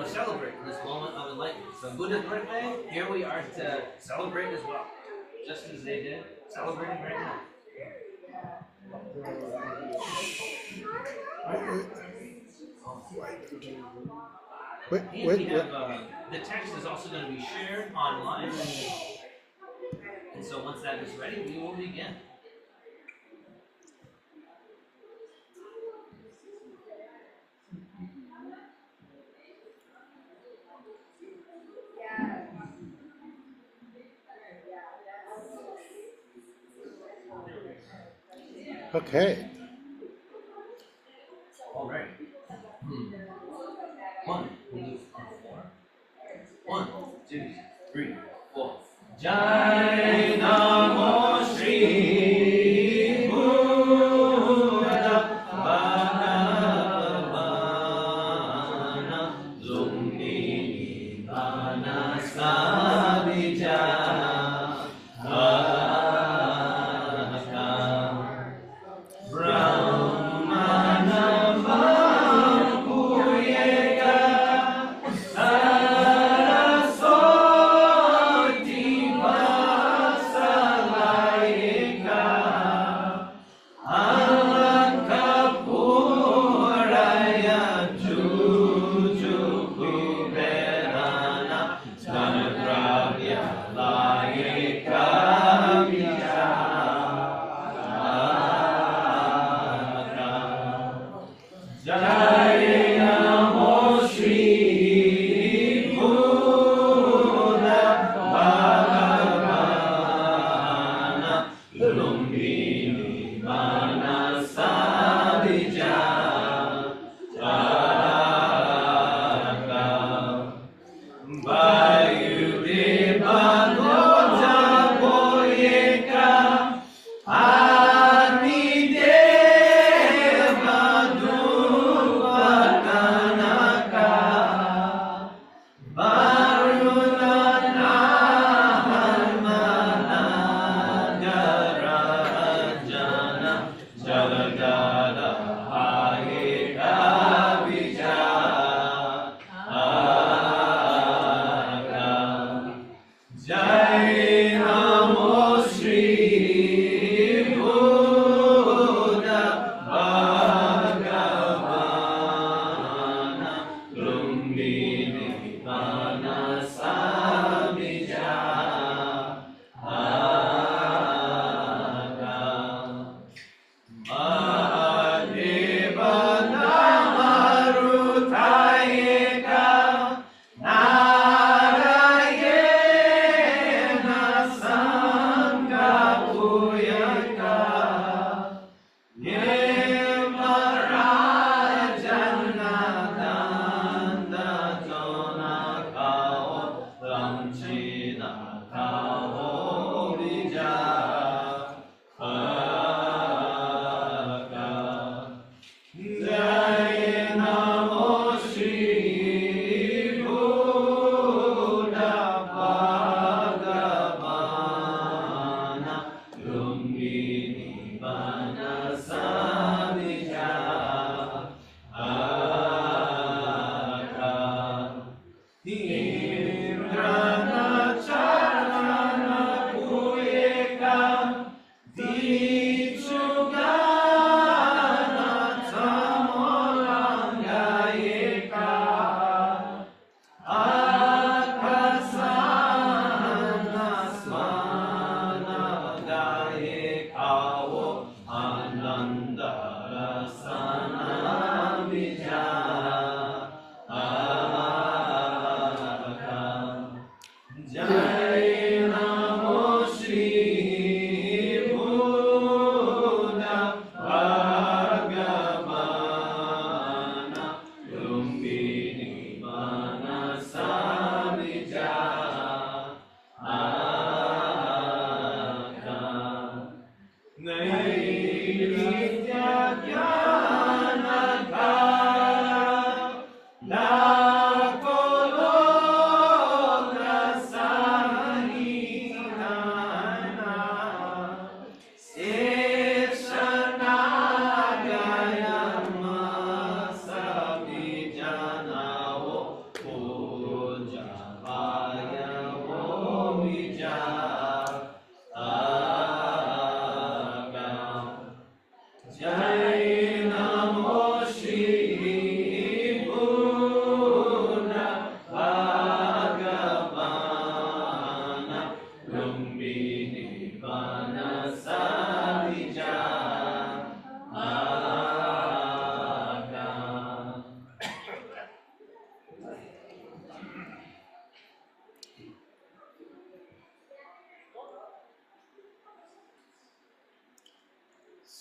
to celebrate this moment of enlightenment. So Buddha's birthday, here we are to celebrate as well, just as they did, celebrating right now. The text is also going to be shared online, and so once that is ready, we will begin. Okay. All right. 1, 2, 4. 1, 2, 3, 4. Jai Namo Shri Buddha Bhagavana Lumbini Vanasabhija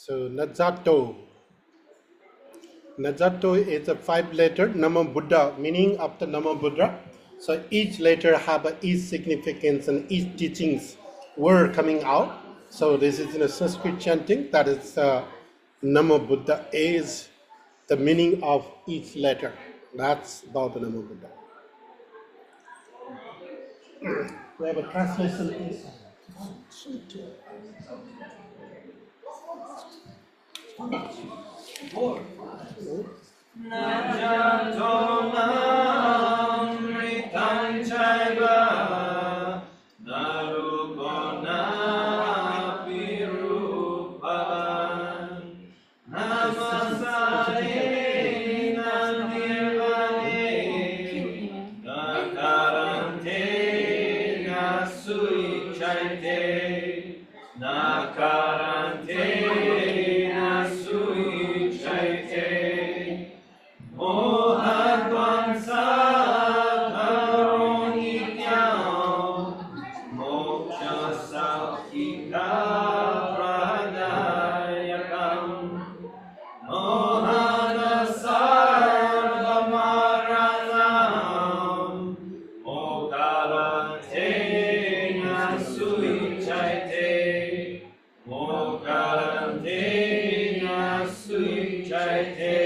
So Nazato. Nazato is a 5 letter Nama Buddha, meaning of the Nama Buddha. So each letter have each significance and each teachings were coming out. So this is in a Sanskrit chanting. That is Nama Buddha is the meaning of each letter. That's about the Nama Buddha. We have a translation inside. Four. Najatonamritam chaiva naruponapirupavan namasare nirvane nakarante nasuichaite nakarante nasuichaite Mohadvansa Karonityam Moksha Sakhika Pradayakam Mohana Sarvamaranam Mokarate Nasuichaite Mokarate Nasuichaite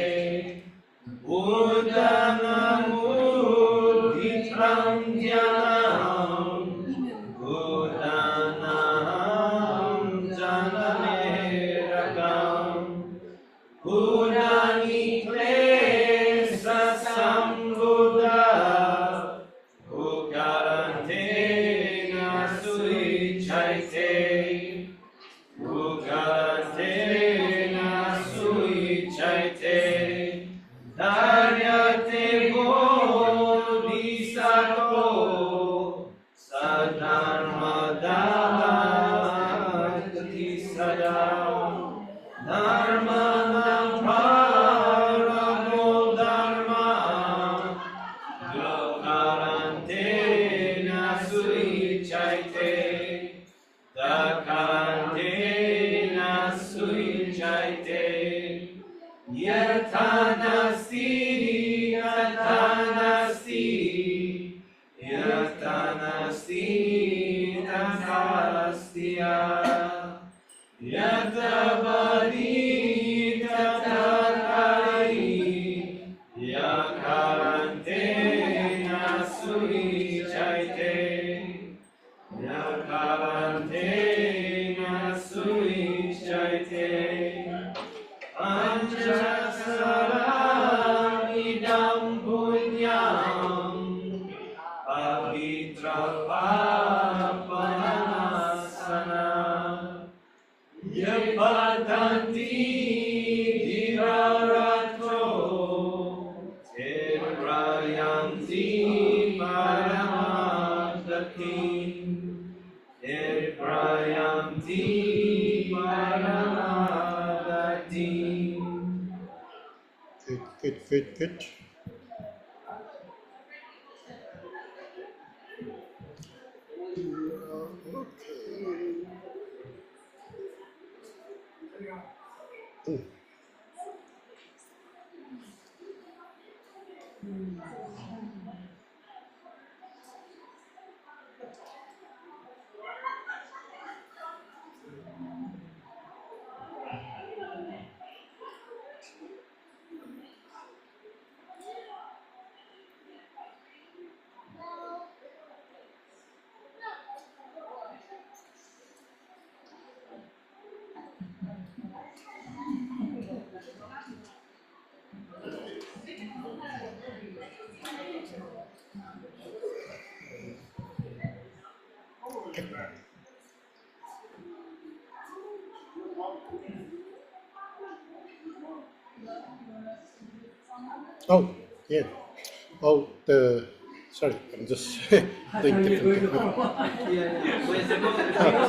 Buddhanamudhitram dhyanam Buddhanam janamerakam Buddhani klesa sambuddha Ukarante nasuichaite Ukarante nasuichaite Dharyate bodhisattva sadharmadati sada dharmanam paramo dharma yokarante nasuichaite dakarante nasuichaite Yatanasti, Yatanasti, Yatanasti, Yatanastia, Yatabadi, Yatakari, Yakarante, Nasuichaite, Yakarante, Nasuichaite. Panchasaram idam punyam pavitra papanasana yapatanti dhiraratro teprayanti paramadati teprayanti paramadati. Good. Oh, yeah. Oh, sorry, I'm just doing different.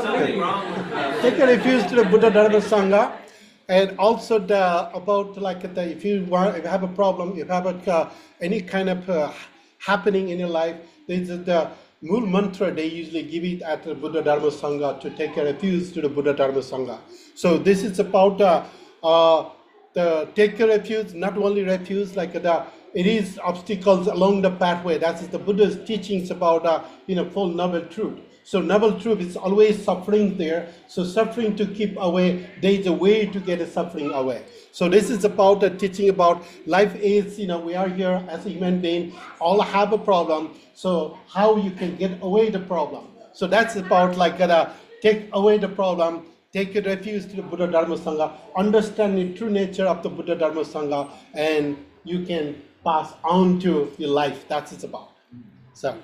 Something wrong with Take a refuge to the Buddha Dharma Sangha, and also about if you have a problem, if you have any kind of happening in your life, Mool mantra, they usually give it at the Buddha Dharma Sangha to take a refuge to the Buddha Dharma Sangha. So this is about the take a refuge, not only refuge, like it is obstacles along the pathway. That is the Buddha's teachings about full noble truth. So noble truth is always suffering there. So suffering to keep away, there is a way to get the suffering away. So this is about the teaching about life is, we are here as a human being, all have a problem. So how you can get away the problem. So that's about like take away the problem, take a refuge to the Buddha Dharma Sangha, understand the true nature of the Buddha Dharma Sangha, and you can pass on to your life. That's what it's about. So.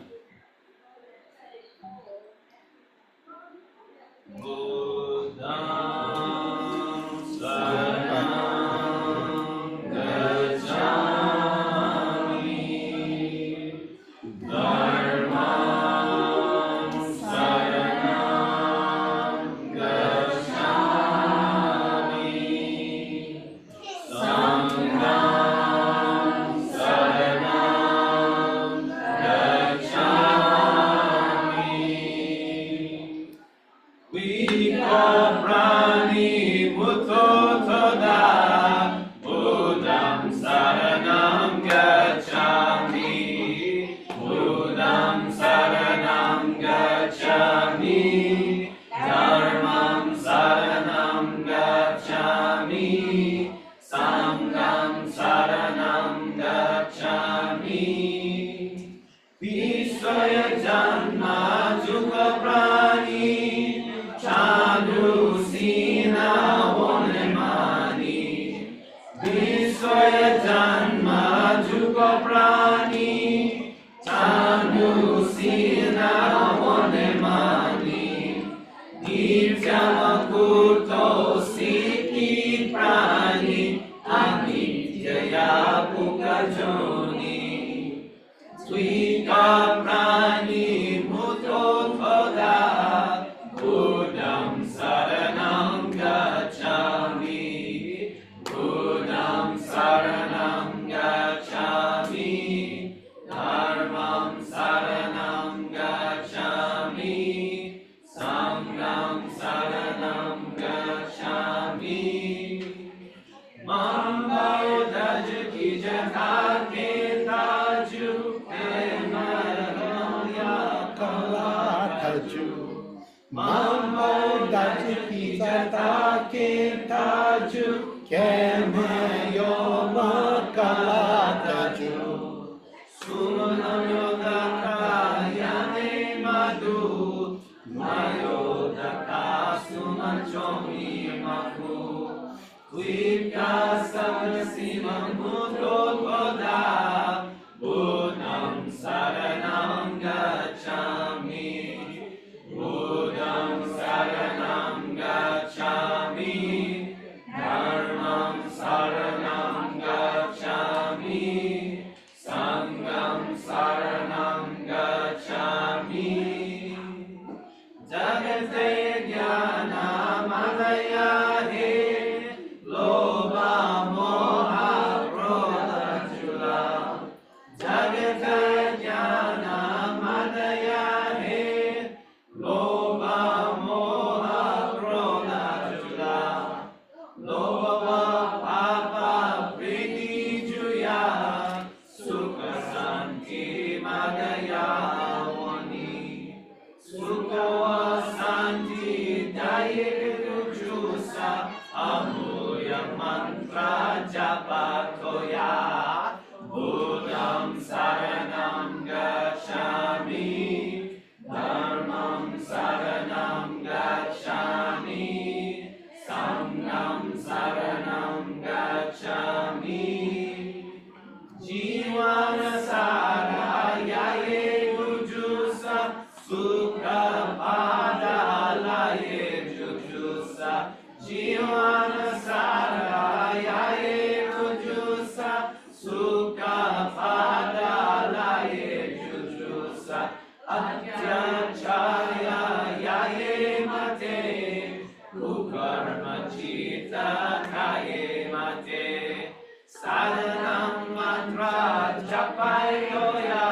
Saranam mantra japayoya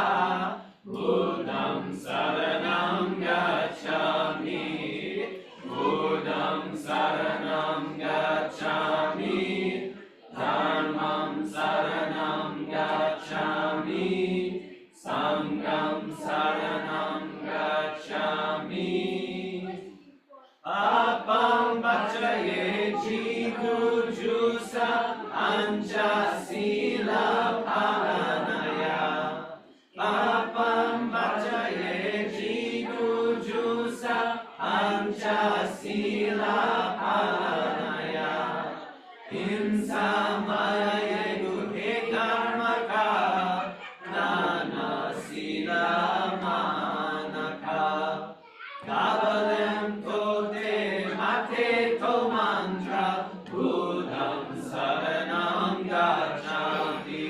Buddham saranam Sangam Saranam Gacchami. Apam Bhajaye Jigujusa Anja Sila Palanaya. Apam Bhajaye Jigujusa Anja Sila Palanaya. Insamaye Guhe Karmaka Nana Sila Manaka. Kavalem Tote Mate To Mantra Buddham Saranam Gacchami.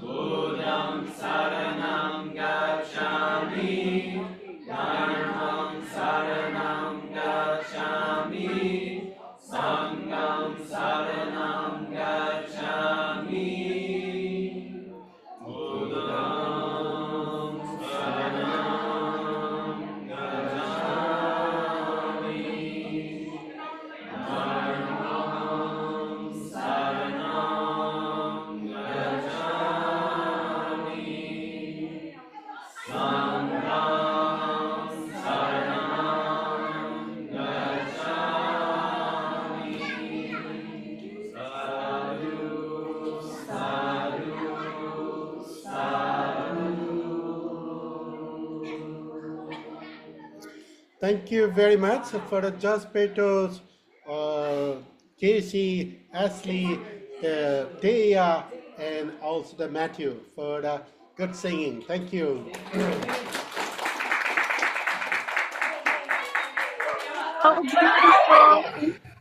Buddham Saranam Gacchami. Dharmam Saranam Gacchami. Sangam Saranam Gacchami. Buddham Saranam Gacchami. Dharmam Saranam Gacchami. Sangam Saranam Gacchami. Sadhu, sadhu, sadhu. Thank you very much for the Just Petos, Casey, Ashley, Thea, and also the Matthew for the good singing. Thank you. Oh, beautiful.